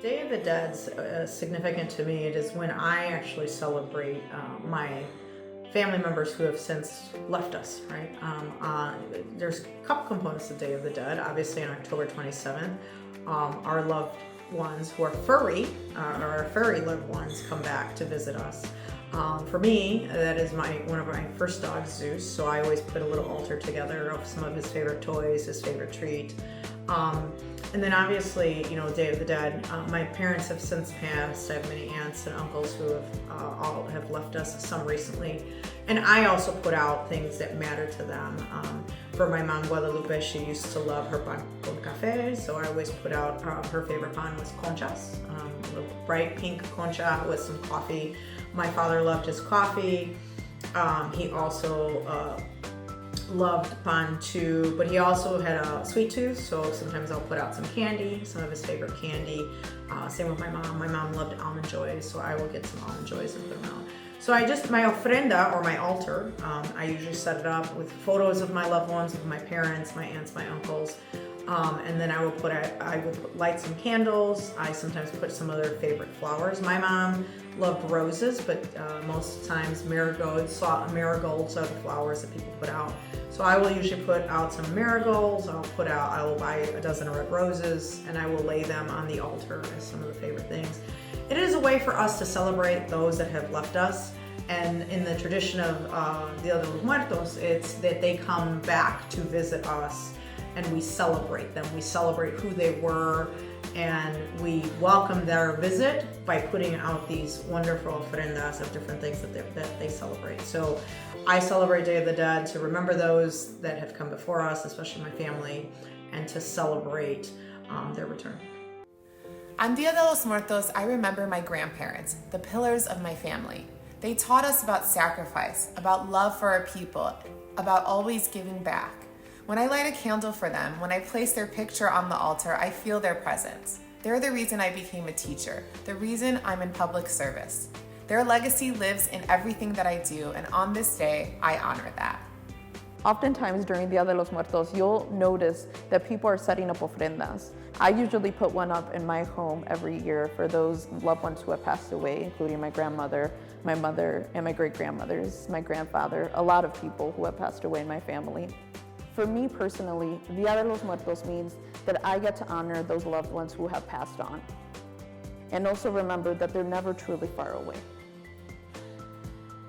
Day of the Dead's significant to me. It is when I actually celebrate my family members who have since left us, right? There's a couple components to Day of the Dead. Obviously on October 27th, our loved ones who are furry, our furry loved ones come back to visit us. For me, that is one of my first dogs, Zeus, so I always put a little altar together of some of his favorite toys, his favorite treat. And then obviously, Day of the Dead, my parents have since passed. I have many aunts and uncles who have all have left us, some recently. And I also put out things that matter to them. For my mom, Guadalupe, she used to love her pan con café, so I always put out her favorite pan was conchas, a little bright pink concha with some coffee. My father loved his coffee. He also loved pan too, but he also had a sweet tooth, so sometimes I'll put out some candy, some of his favorite candy. Same with my mom. My mom loved almond joys, so I will get some almond joys and put them out. So my ofrenda, or my altar, I usually set it up with photos of my loved ones, of my parents, my aunts, my uncles. And then I will light some candles. I sometimes put some of their favorite flowers. My mom loved roses, but most times marigolds are the flowers that people put out. So I will usually put out some marigolds. I will buy a dozen red roses, and I will lay them on the altar as some of the favorite things. It is a way for us to celebrate those that have left us. And in the tradition of Día de Muertos, it's that they come back to visit us, and we celebrate them. We celebrate who they were, and we welcome their visit by putting out these wonderful ofrendas of different things that they celebrate. So I celebrate Day of the Dead to remember those that have come before us, especially my family, and to celebrate their return. On Dia de los Muertos, I remember my grandparents, the pillars of my family. They taught us about sacrifice, about love for our people, about always giving back. When I light a candle for them, when I place their picture on the altar, I feel their presence. They're the reason I became a teacher, the reason I'm in public service. Their legacy lives in everything that I do, and on this day, I honor that. Oftentimes during Dia de los Muertos, you'll notice that people are setting up ofrendas. I usually put one up in my home every year for those loved ones who have passed away, including my grandmother, my mother, and my great-grandmothers, my grandfather, a lot of people who have passed away in my family. For me personally, Dia de los Muertos means that I get to honor those loved ones who have passed on, and also remember that they're never truly far away.